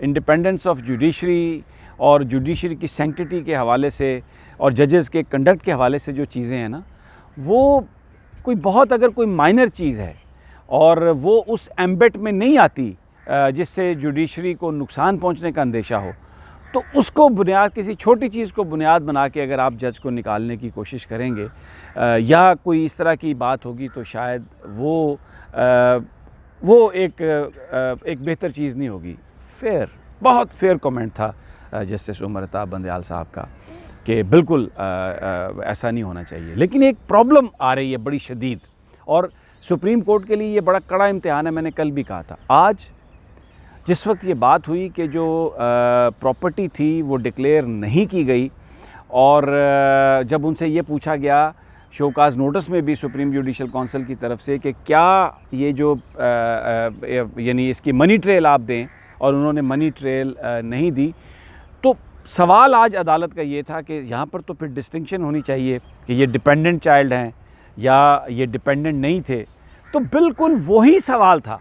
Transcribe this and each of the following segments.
Independence of judiciary اور judiciary کی sanctity کے حوالے سے اور ججز کے کنڈکٹ کے حوالے سے جو چیزیں ہیں نا، وہ کوئی بہت اگر کوئی مائنر چیز ہے اور وہ اس ایمبٹ میں نہیں آتی جس سے جوڈیشری کو نقصان پہنچنے کا اندیشہ ہو، تو اس کو بنیاد، کسی چھوٹی چیز کو بنیاد بنا کے اگر آپ جج کو نکالنے کی کوشش کریں گے یا کوئی اس طرح کی بات ہوگی، تو شاید وہ ایک بہتر چیز نہیں ہوگی۔ بہت فیئر کومنٹ تھا جسٹس عمر بندیال صاحب کا کہ بالکل ایسا نہیں ہونا چاہیے، لیکن ایک پرابلم آ رہی ہے بڑی شدید، اور سپریم کورٹ کے لیے یہ بڑا کڑا امتحان ہے۔ میں نے کل بھی کہا تھا، آج جس وقت یہ بات ہوئی کہ جو پراپرٹی تھی وہ ڈکلیئر نہیں کی گئی، اور جب ان سے یہ پوچھا گیا شوکاز نوٹس میں بھی سپریم جوڈیشل کونسل کی طرف سے کہ کیا یہ جو یعنی اس کی منی ٹریل آپ دیں، اور انہوں نے منی ٹریل نہیں دی، تو سوال آج عدالت کا یہ تھا کہ یہاں پر تو پھر ڈسٹنکشن ہونی چاہیے کہ یہ ڈیپینڈنٹ چائلڈ ہیں یا یہ ڈیپینڈنٹ نہیں تھے۔ تو بالکل وہی سوال تھا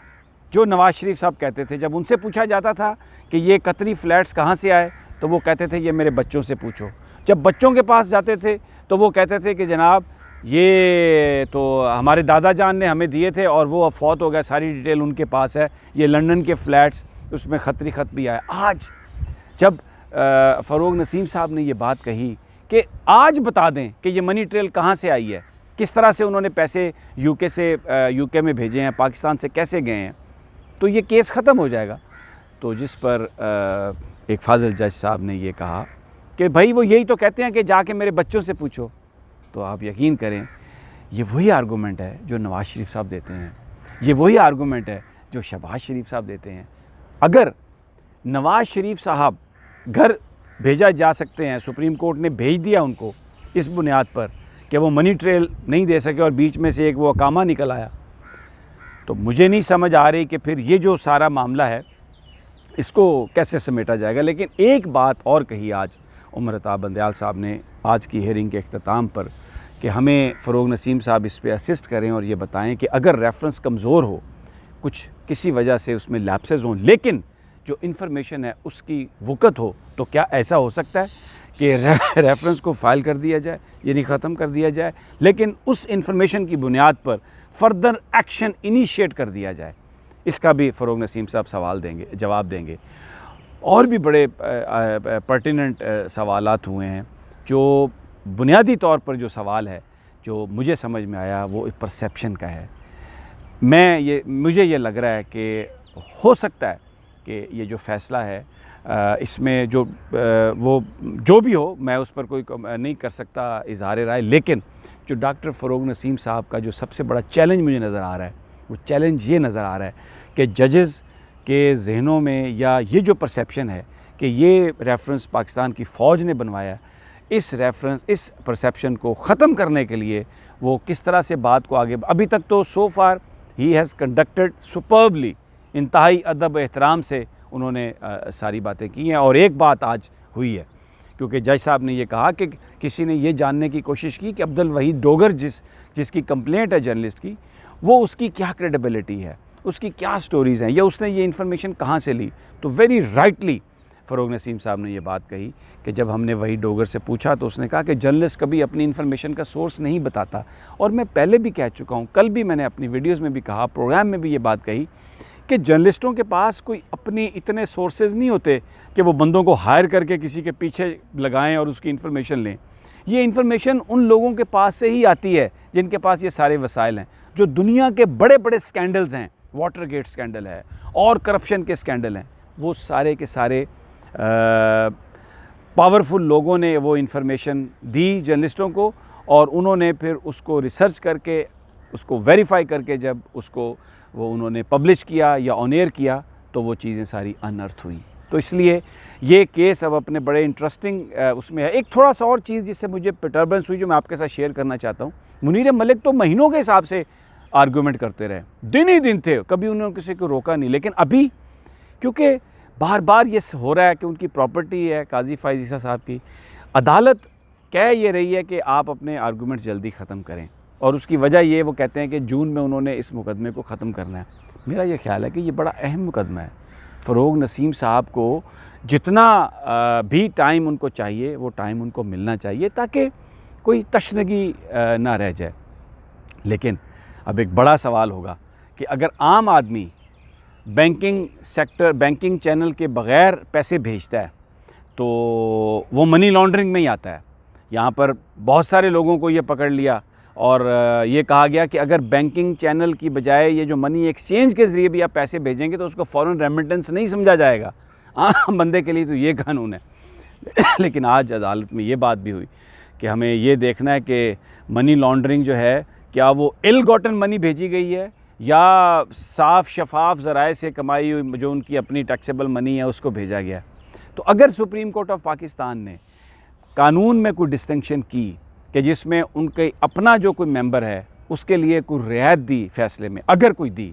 جو نواز شریف صاحب کہتے تھے جب ان سے پوچھا جاتا تھا کہ یہ قطری فلیٹس کہاں سے آئے، تو وہ کہتے تھے یہ میرے بچوں سے پوچھو۔ جب بچوں کے پاس جاتے تھے تو وہ کہتے تھے کہ جناب یہ تو ہمارے دادا جان نے ہمیں دیے تھے اور وہ فوت ہو گئے، ساری ڈیٹیل ان کے پاس ہے، یہ لنڈن کے فلیٹس، اس میں خطری خط بھی آیا۔ آج جب فروغ نسیم صاحب نے یہ بات کہی کہ آج بتا دیں کہ یہ منی ٹریل کہاں سے آئی ہے، کس طرح سے انہوں نے پیسے یو کے میں بھیجے ہیں، پاکستان سے کیسے گئے ہیں، تو یہ کیس ختم ہو جائے گا۔ تو جس پر ایک فاضل جج صاحب نے یہ کہا کہ بھائی وہ یہی تو کہتے ہیں کہ جا کے میرے بچوں سے پوچھو، تو آپ یقین کریں یہ وہی آرگومنٹ ہے جو نواز شریف صاحب دیتے ہیں، یہ وہی آرگومنٹ ہے جو شہباز شریف صاحب دیتے ہیں۔ اگر نواز شریف صاحب گھر بھیجا جا سکتے ہیں، سپریم کورٹ نے بھیج دیا ان کو اس بنیاد پر کہ وہ منی ٹریل نہیں دے سکے اور بیچ میں سے ایک وہ اقامہ نکل آیا، تو مجھے نہیں سمجھ آ رہی کہ پھر یہ جو سارا معاملہ ہے اس کو کیسے سمیٹا جائے گا۔ لیکن ایک بات اور کہی آج عمر بندیال صاحب نے آج کی ہیئرنگ کے اختتام پر کہ ہمیں فروغ نسیم صاحب اس پہ اسسٹ کریں اور یہ بتائیں کہ اگر ریفرنس کمزور ہو، کچھ کسی وجہ سے اس میں لیپسز ہوں، لیکن جو انفارمیشن ہے اس کی وقت ہو، تو کیا ایسا ہو سکتا ہے کہ ریفرنس کو فائل کر دیا جائے، یعنی ختم کر دیا جائے، لیکن اس انفارمیشن کی بنیاد پر فردر ایکشن انیشیٹ کر دیا جائے؟ اس کا بھی فروغ نسیم صاحب جواب دیں گے۔ اور بھی بڑے پرٹیننٹ سوالات ہوئے ہیں۔ جو بنیادی طور پر جو سوال ہے جو مجھے سمجھ میں آیا وہ پرسیپشن کا ہے۔ مجھے یہ لگ رہا ہے کہ ہو سکتا ہے کہ یہ جو فیصلہ ہے اس میں جو بھی ہو، میں اس پر کوئی نہیں کر سکتا اظہار رائے، لیکن جو ڈاکٹر فروغ نسیم صاحب کا جو سب سے بڑا چیلنج مجھے نظر آ رہا ہے، وہ چیلنج یہ نظر آ رہا ہے کہ ججز کے ذہنوں میں یا یہ جو پرسیپشن ہے کہ یہ ریفرنس پاکستان کی فوج نے بنوایا، اس پرسیپشن کو ختم کرنے کے لیے وہ کس طرح سے بات کو آگے، ابھی تک تو so far he has conducted superbly, انتہائی ادب و احترام سے انہوں نے ساری باتیں کی ہیں۔ اور ایک بات آج ہوئی ہے، کیونکہ جج صاحب نے یہ کہا کہ کسی نے یہ جاننے کی کوشش کی کہ عبدالوحید ڈوگر جس کی کمپلینٹ ہے جرنلسٹ کی، وہ اس کی کیا کریڈیبلٹی ہے، اس کی کیا سٹوریز ہیں، یا اس نے یہ انفارمیشن کہاں سے لی۔ تو ویری رائٹلی فروغ نسیم صاحب نے یہ بات کہی کہ جب ہم نے وحید ڈوگر سے پوچھا تو اس نے کہا کہ جرنلسٹ کبھی اپنی انفارمیشن کا سورس نہیں بتاتا، اور میں پہلے بھی کہہ چکا ہوں، کل بھی میں نے اپنی ویڈیوز میں بھی کہا، پروگرام میں بھی یہ بات کہی کہ جرنلسٹوں کے پاس کوئی اپنی اتنے سورسز نہیں ہوتے کہ وہ بندوں کو ہائر کر کے کسی کے پیچھے لگائیں اور اس کی انفارمیشن لیں۔ یہ انفارمیشن ان لوگوں کے پاس سے ہی آتی ہے جن کے پاس یہ سارے وسائل ہیں، جو دنیا کے بڑے بڑے سکینڈلز ہیں، واٹر گیٹ سکینڈل ہے اور کرپشن کے سکینڈل ہیں، وہ سارے کے سارے پاورفل لوگوں نے وہ انفارمیشن دی جرنلسٹوں کو، اور انہوں نے پھر اس کو ریسرچ کر کے، اس کو ویریفائی کر کے جب اس کو انہوں نے پبلش کیا یا آن ایئر کیا تو وہ چیزیں ساری انرتھ ہوئیں۔ تو اس لیے یہ کیس اب اپنے بڑے انٹرسٹنگ اس میں ہے۔ ایک تھوڑا سا اور چیز جس سے مجھے پرٹربنس ہوئی جو میں آپ کے ساتھ شیئر کرنا چاہتا ہوں، منیر ملک تو مہینوں کے حساب سے آرگومنٹ کرتے رہے، دن ہی دن تھے، کبھی انہوں نے کسی کو روکا نہیں، لیکن ابھی کیونکہ بار بار یہ ہو رہا ہے کہ ان کی پراپرٹی ہے قاضی فائز عیسیٰ صاحب کی، عدالت کہہ یہ رہی ہے کہ آپ اپنے آرگومنٹ جلدی ختم کریں، اور اس کی وجہ یہ وہ کہتے ہیں کہ جون میں انہوں نے اس مقدمے کو ختم کرنا ہے۔ میرا یہ خیال ہے کہ یہ بڑا اہم مقدمہ ہے، فروغ نسیم صاحب کو جتنا بھی ٹائم ان کو چاہیے وہ ٹائم ان کو ملنا چاہیے تاکہ کوئی تشنگی نہ رہ جائے. لیکن اب ایک بڑا سوال ہوگا کہ اگر عام آدمی بینکنگ چینل کے بغیر پیسے بھیجتا ہے تو وہ منی لانڈرنگ میں ہی آتا ہے. یہاں پر بہت سارے لوگوں کو یہ پکڑ لیا اور یہ کہا گیا کہ اگر بینکنگ چینل کی بجائے یہ جو منی ایکسچینج کے ذریعے بھی آپ پیسے بھیجیں گے تو اس کو فوراً ریمیٹنس نہیں سمجھا جائے گا. عام بندے کے لیے تو یہ قانون ہے. لیکن آج عدالت میں یہ بات بھی ہوئی کہ ہمیں یہ دیکھنا ہے کہ منی لانڈرنگ جو ہے کیا وہ ایل گاٹن منی بھیجی گئی ہے یا صاف شفاف ذرائع سے کمائی ہوئی جو ان کی اپنی ٹیکسیبل منی ہے اس کو بھیجا گیا. تو اگر سپریم کورٹ آف پاکستان نے قانون میں کوئی ڈسٹنکشن کی کہ جس میں ان کے اپنا جو کوئی ممبر ہے اس کے لیے کوئی رعایت دی فیصلے میں، اگر کوئی دی،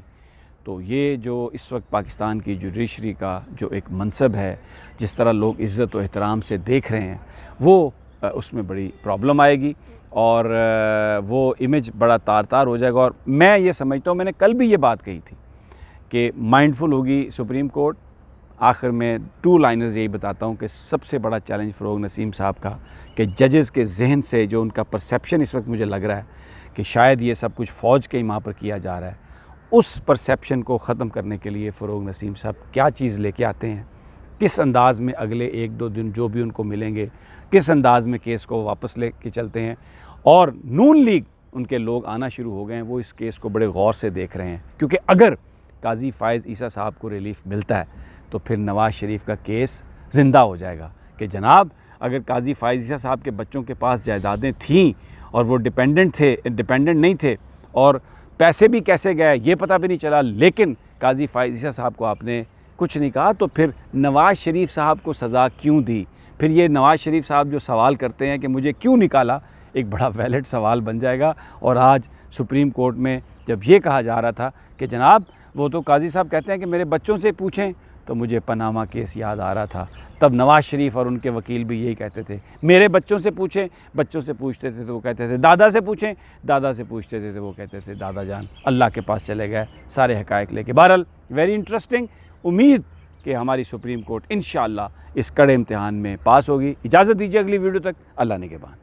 تو یہ جو اس وقت پاکستان کی جوڈیشری کا جو ایک منصب ہے، جس طرح لوگ عزت و احترام سے دیکھ رہے ہیں، وہ اس میں بڑی پرابلم آئے گی اور وہ امیج بڑا تار ہو جائے گا. اور میں یہ سمجھتا ہوں، میں نے کل بھی یہ بات کہی تھی کہ مائنڈفل ہوگی سپریم کورٹ. آخر میں 2 لائنرز یہی بتاتا ہوں کہ سب سے بڑا چیلنج فروغ نسیم صاحب کا کہ ججز کے ذہن سے جو ان کا پرسیپشن اس وقت مجھے لگ رہا ہے کہ شاید یہ سب کچھ فوج کے ہی وہاں پر کیا جا رہا ہے، اس پرسیپشن کو ختم کرنے کے لیے فروغ نسیم صاحب کیا چیز لے کے آتے ہیں، کس انداز میں اگلے 1-2 دن جو بھی ان کو ملیں گے کس انداز میں کیس کو واپس لے کے چلتے ہیں. اور نون لیگ ان کے لوگ آنا شروع ہو گئے ہیں، وہ اس کیس کو بڑے غور سے دیکھ رہے ہیں، کیونکہ اگر قاضی فائز عیسیٰ صاحب کو ریلیف ملتا ہے تو پھر نواز شریف کا کیس زندہ ہو جائے گا کہ جناب اگر قاضی فائز عیسیٰ صاحب کے بچوں کے پاس جائیدادیں تھیں اور وہ ڈیپینڈنٹ نہیں تھے اور پیسے بھی کیسے گئے یہ پتہ بھی نہیں چلا، لیکن قاضی فائز عیسیٰ صاحب کو آپ نے کچھ نہیں کہا، تو پھر نواز شریف صاحب کو سزا کیوں دی؟ پھر یہ نواز شریف صاحب جو سوال کرتے ہیں کہ مجھے کیوں نکالا، ایک بڑا ویلڈ سوال بن جائے گا. اور آج سپریم کورٹ میں جب یہ کہا جا رہا تھا کہ جناب وہ تو قاضی صاحب کہتے ہیں کہ میرے بچوں سے پوچھیں، تو مجھے پاناما کیس یاد آ رہا تھا. تب نواز شریف اور ان کے وکیل بھی یہی کہتے تھے، میرے بچوں سے پوچھیں. بچوں سے پوچھتے تھے تو وہ کہتے تھے دادا سے پوچھیں، دادا سے پوچھتے تھے تو وہ کہتے تھے دادا جان اللہ کے پاس چلے گئے سارے حقائق لے کے. بہرحال ویری انٹرسٹنگ. امید کہ ہماری سپریم کورٹ انشاءاللہ اس کڑے امتحان میں پاس ہوگی. اجازت دیجیے اگلی ویڈیو تک. اللہ نگہبان.